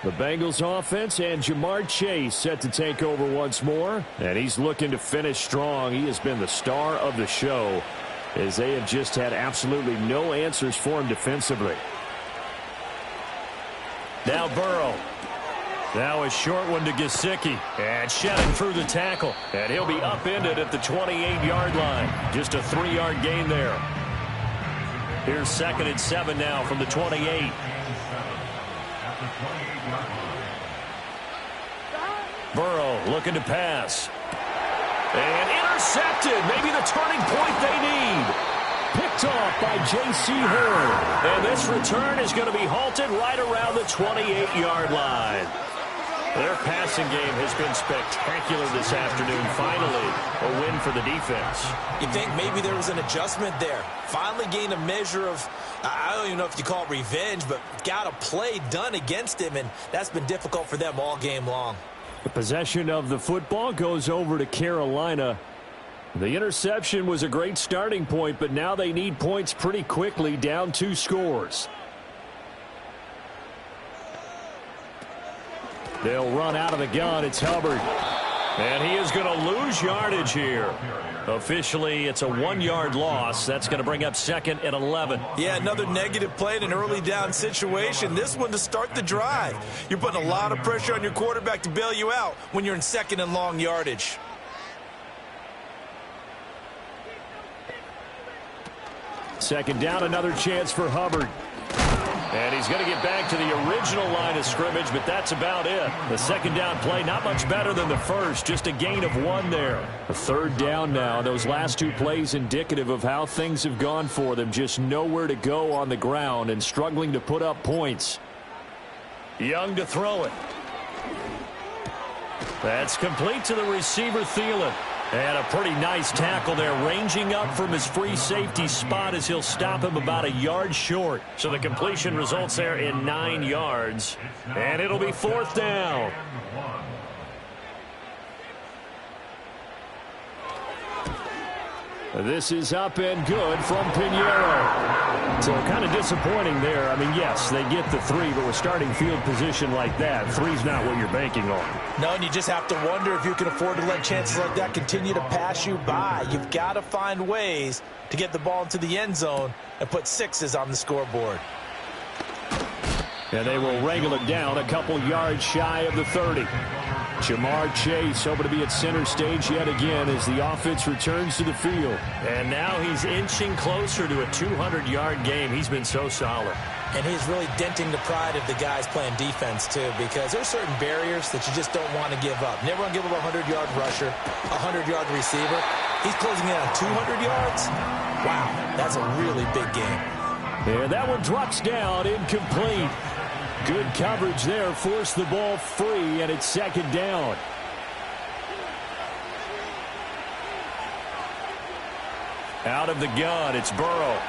The Bengals offense and Jamar Chase set to take over once more. And he's looking to finish strong. He has been the star of the show as they have just had absolutely no answers for him defensively. Now Burrow. Now a short one to Gesicki. And shedding through the tackle. And he'll be upended at the 28-yard line. Just a 3-yard gain there. Here's 2nd and 7 now from the 28. Burrow looking to pass. And intercepted. Maybe the turning point they need. Picked off by J.C. Horn. And this return is going to be halted right around the 28-yard line. Their passing game has been spectacular this afternoon. Finally, a win for the defense. You think maybe there was an adjustment there. Finally gained a measure of, I don't even know if you call it revenge, but got a play done against him, and that's been difficult for them all game long. The possession of the football goes over to Carolina. The interception was a great starting point, but now they need points pretty quickly, down 2 scores. They'll run out of the gun. It's Hubbard. And he is going to lose yardage here. Officially, it's a 1-yard loss. That's going to bring up 2nd and 11. Yeah, another negative play in an early down situation. This one to start the drive. You're putting a lot of pressure on your quarterback to bail you out when you're in 2nd and long yardage. Second down, another chance for Hubbard. And he's going to get back to the original line of scrimmage, but that's about it. The 2nd down play, not much better than the first, just a gain of 1 there. A 3rd down now. Those last 2 plays indicative of how things have gone for them. Just nowhere to go on the ground and struggling to put up points. Young to throw it. That's complete to the receiver, Thielen. And a pretty nice tackle there, ranging up from his free safety spot as he'll stop him about a yard short. So the completion results there in 9 yards. And it'll be 4th down. This is up and good from Pinheiro. So kind of disappointing there. I mean, yes, they get the 3, but with starting field position like that, 3's not what you're banking on. No, and you just have to wonder if you can afford to let chances like that continue to pass you by. You've got to find ways to get the ball into the end zone and put 6s on the scoreboard. And they will wrangle it down a couple yards shy of the 30. Jamar Chase hoping to be at center stage yet again as the offense returns to the field. And now he's inching closer to a 200-yard game. He's been so solid. And he's really denting the pride of the guys playing defense, too, because there's certain barriers that you just don't want to give up. Never want to give up a 100-yard rusher, a 100-yard receiver. He's closing in on 200 yards. Wow, that's a really big game. And that one drops down, incomplete. Good coverage there, forced the ball free, and it's 2nd down. Out of the gun, it's Burrow.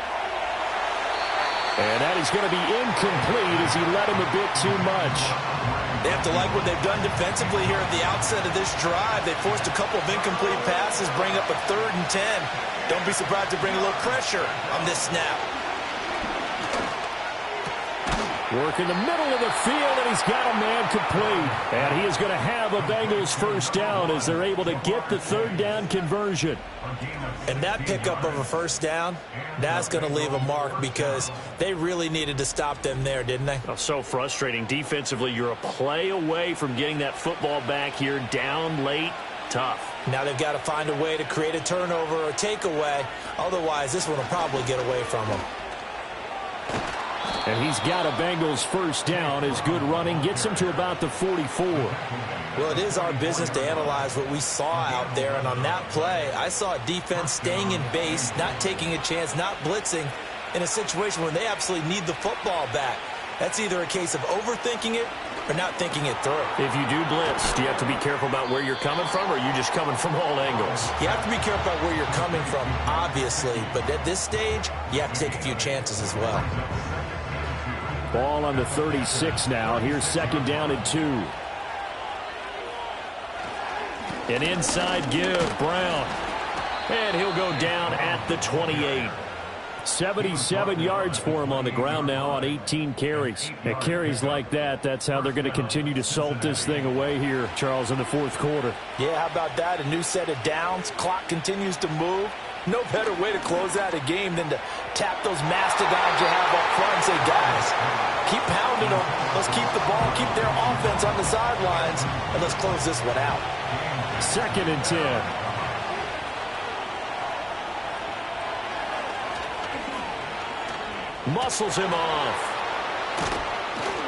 And that is going to be incomplete as he led him a bit too much. They have to like what they've done defensively here at the outset of this drive. They forced a couple of incomplete passes, bring up a 3rd and 10. Don't be surprised to bring a little pressure on this snap. Work in the middle of the field, and he's got a man complete. And he is going to have a Bengals 1st down as they're able to get the 3rd down conversion. And that pickup of a 1st down, that's going to leave a mark because they really needed to stop them there, didn't they? Oh, so frustrating. Defensively, you're a play away from getting that football back here down late. Tough. Now they've got to find a way to create a turnover or takeaway. Otherwise, this one will probably get away from them. And he's got a Bengals 1st down as good running gets him to about the 44. Well, it is our business to analyze what we saw out there. And on that play, I saw a defense staying in base, not taking a chance, not blitzing in a situation where they absolutely need the football back. That's either a case of overthinking it or not thinking it through. If you do blitz, do you have to be careful about where you're coming from, or are you just coming from all angles? You have to be careful about where you're coming from, obviously. But at this stage, you have to take a few chances as well. Ball on the 36 now. Here's 2nd down and 2. An inside give, Brown. And he'll go down at the 28. 77 yards for him on the ground now on 18 carries. And carries like that, that's how they're going to continue to salt this thing away here, Charles, in the fourth quarter. Yeah, how about that? A new set of downs. Clock continues to move. No better way to close out a game than to tap those mastodons you have up front and say, guys, keep pounding them. Let's keep the ball, keep their offense on the sidelines, and let's close this one out. 2nd and 10. Muscles him off.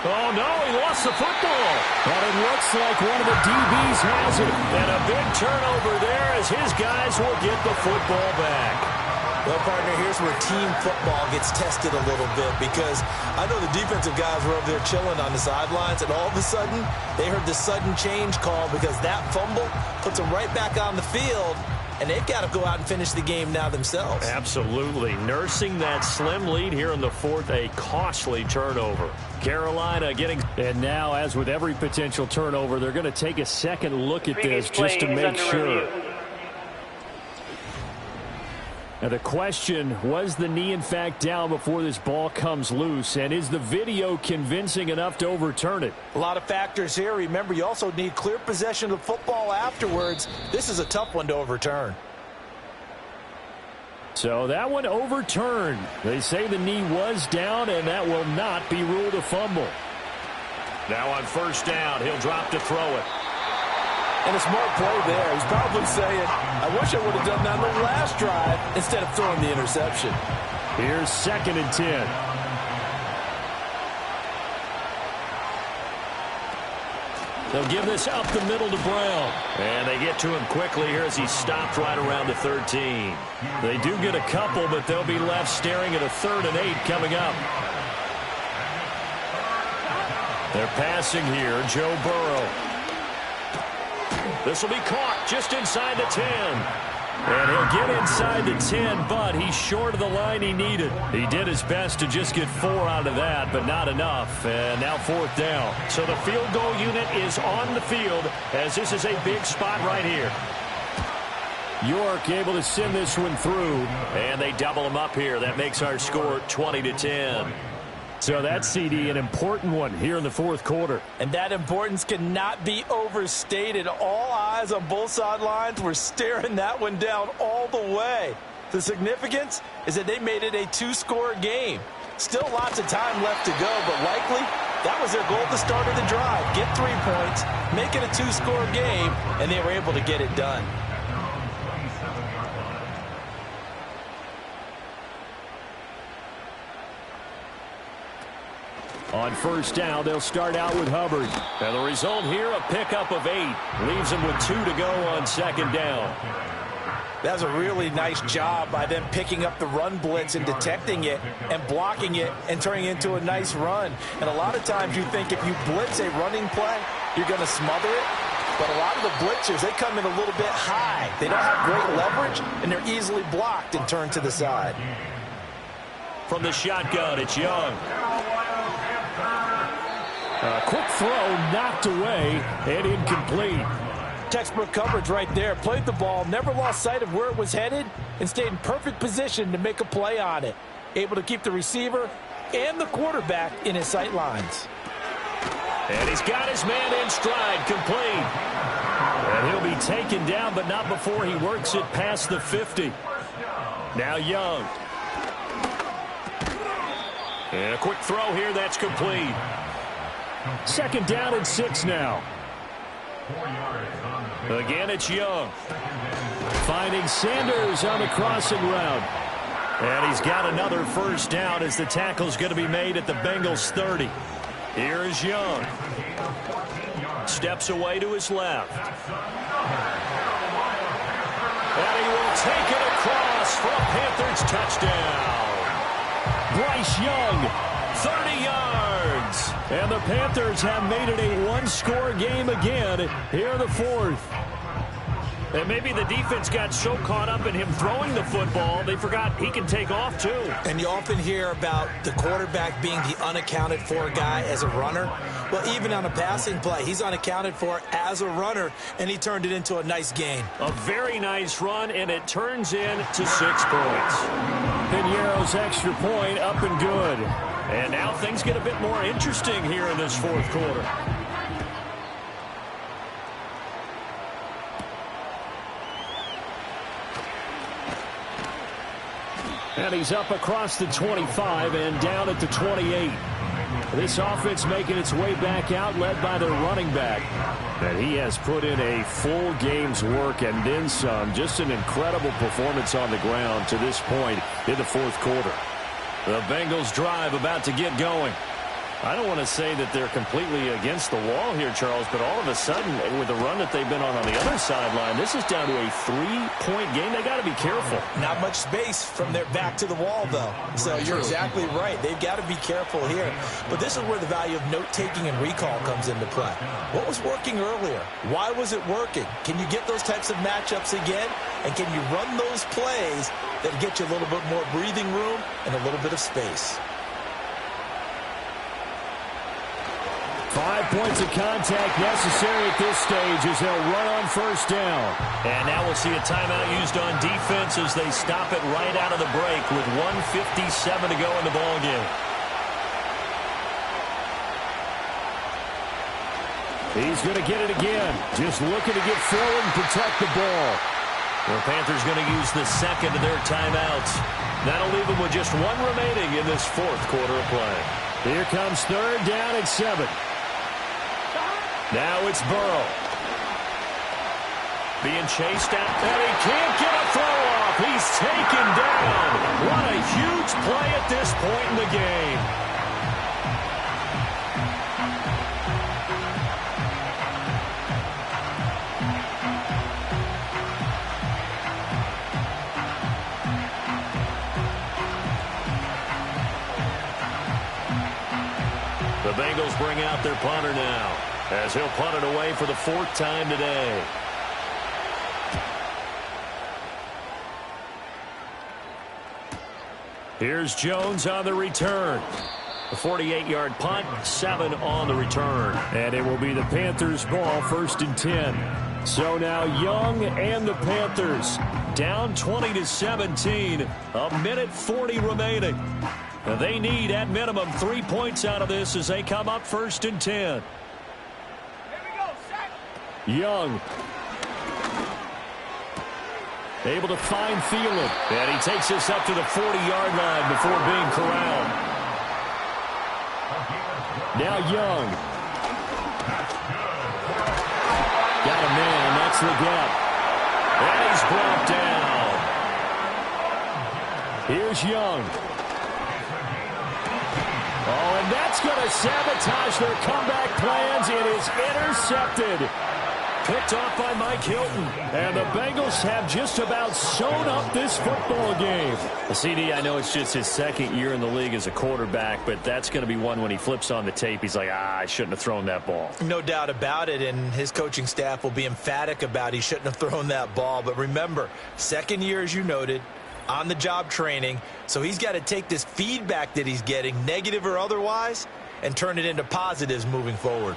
Oh, no, he lost the football. But it looks like one of the DBs has it. And a big turnover there as his guys will get the football back. Well, partner, here's where team football gets tested a little bit, because I know the defensive guys were over there chilling on the sidelines, and all of a sudden, they heard the sudden change call because that fumble puts them right back on the field. And they've got to go out and finish the game now themselves. Absolutely. Nursing that slim lead here in the fourth, a costly turnover. Carolina getting... And now, as with every potential turnover, they're going to take a second look at this just to make sure. Now the question, was the knee in fact down before this ball comes loose? And is the video convincing enough to overturn it? A lot of factors here. Remember, you also need clear possession of the football afterwards. This is a tough one to overturn. So that one overturned. They say the knee was down, and that will not be ruled a fumble. Now on first down, he'll drop to throw it. And a smart play there. He's probably saying, I wish I would have done that on the last drive instead of throwing the interception. Here's 2nd and 10. They'll give this up the middle to Brown. And they get to him quickly here as he stopped right around the 13. They do get a couple, but they'll be left staring at a 3rd and 8 coming up. They're passing here, Joe Burrow. This will be caught just inside the 10. And he'll get inside the 10, but he's short of the line he needed. He did his best to just get 4 out of that, but not enough. And now 4th down. So the field goal unit is on the field as this is a big spot right here. York able to send this one through. And they double him up here. That makes our score 20-10. So that's, CD, an important one here in the fourth quarter. And that importance cannot be overstated. All eyes on both sidelines were staring that one down all the way. The significance is that they made it a 2-score game. Still lots of time left to go, but likely that was their goal at the start of the drive. Get 3 points, make it a 2-score game, and they were able to get it done. On first down, they'll start out with Hubbard. And the result here, a pickup of 8. Leaves them with 2 to go on 2nd down. That's a really nice job by them picking up the run blitz and detecting it and blocking it and turning it into a nice run. And a lot of times you think if you blitz a running play, you're going to smother it. But a lot of the blitzers, they come in a little bit high. They don't have great leverage, and they're easily blocked and turned to the side. From the shotgun, it's Young. A quick throw knocked away and incomplete. Textbook coverage right there. Played the ball, never lost sight of where it was headed, and stayed in perfect position to make a play on it. Able to keep the receiver and the quarterback in his sight lines. And he's got his man in stride, complete. And he'll be taken down, but not before he works it past the 50. Now Young. And a quick throw here, that's complete. 2nd down and 6 now. Again, it's Young. Finding Sanders on the crossing route. And he's got another first down as the tackle's going to be made at the Bengals 30. Here is Young. Steps away to his left. And he will take it across for a Panthers touchdown. Bryce Young, 30 yards. And the Panthers have made it a 1-score game again here in the fourth. And maybe the defense got so caught up in him throwing the football, they forgot he can take off too. And you often hear about the quarterback being the unaccounted for guy as a runner. Well, even on a passing play, he's unaccounted for as a runner, and he turned it into a nice gain. A very nice run, and it turns into 6 points. Piñeiro's extra point up and good. And now things get a bit more interesting here in this fourth quarter. And he's up across the 25 and down at the 28. This offense making its way back out, led by their running back. And he has put in a full game's work and then some. Just an incredible performance on the ground to this point in the fourth quarter. The Bengals drive about to get going. I don't want to say that they're completely against the wall here, Charles, but all of a sudden, with the run that they've been on the other sideline, this is down to a 3-point game. They got to be careful. Not much space from their back to the wall, though. So you're exactly right. They've got to be careful here. But this is where the value of note-taking and recall comes into play. What was working earlier? Why was it working? Can you get those types of matchups again? And can you run those plays that get you a little bit more breathing room and a little bit of space? 5 points of contact necessary at this stage as they'll run on first down. And now we'll see a timeout used on defense as they stop it right out of the break with 1:57 to go in the ballgame. He's going to get it again. Just looking to get forward and protect the ball. The Panthers going to use the second of their timeouts. That'll leave them with just one remaining in this fourth quarter of play. Here comes third down and 7. Now it's Burrow. Being chased out, and he can't get a throw off. He's taken down. What a huge play at this point in the game. The Bengals bring out their punter now, as he'll punt it away for the 4th time today. Here's Jones on the return. A 48-yard punt, 7 on the return. And it will be the Panthers' ball, 1st and 10. So now Young and the Panthers down 20-17, a minute 40 remaining. They need, at minimum, 3 points out of this as they come up 1st and 10. Young. Able to find Thielen. And he takes this up to the 40-yard line before being corralled. Now Young. Got a man. That's the gap. And he's brought down. Here's Young. Oh, and that's going to sabotage their comeback plans. It is intercepted. Picked off by Mike Hilton. And the Bengals have just about sewn up this football game. CD, I know it's just his 2nd year in the league as a quarterback, but that's going to be one when he flips on the tape. He's like, I shouldn't have thrown that ball. No doubt about it, and his coaching staff will be emphatic about he shouldn't have thrown that ball. But remember, 2nd year, as you noted, on-the-job training. So he's got to take this feedback that he's getting, negative or otherwise, and turn it into positives moving forward.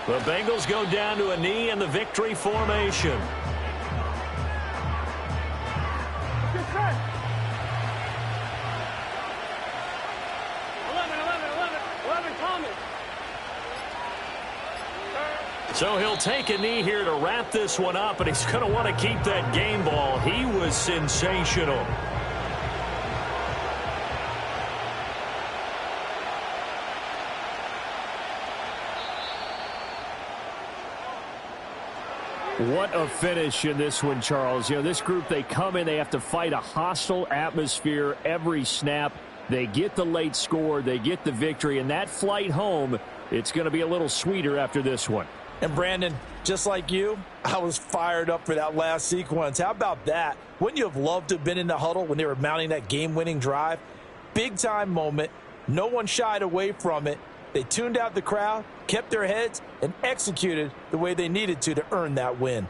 The Bengals go down to a knee in the victory formation. Good try. 11, Thomas. So he'll take a knee here to wrap this one up, and he's going to want to keep that game ball. He was sensational. What a finish in this one, Charles. You know, this group, they come in, they have to fight a hostile atmosphere every snap. They get the late score, they get the victory, and that flight home, it's going to be a little sweeter after this one. And Brandon, just like you, I was fired up for that last sequence. How about that? Wouldn't you have loved to have been in the huddle when they were mounting that game-winning drive? Big-time moment. No one shied away from it. They tuned out the crowd, kept their heads, and executed the way they needed to earn that win.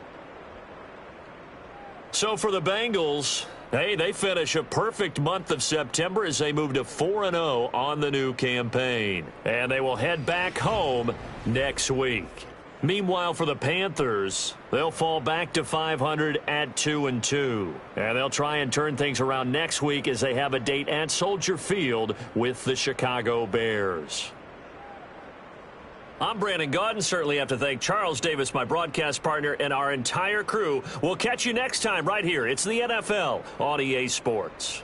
So for the Bengals, hey, they finish a perfect month of September as they move to 4-0 on the new campaign. And they will head back home next week. Meanwhile, for the Panthers, they'll fall back to 500 at 2-2. And they'll try and turn things around next week as they have a date at Soldier Field with the Chicago Bears. I'm Brandon Gaudin. Certainly have to thank Charles Davis, my broadcast partner, and our entire crew. We'll catch you next time right here. It's the NFL on EA Sports.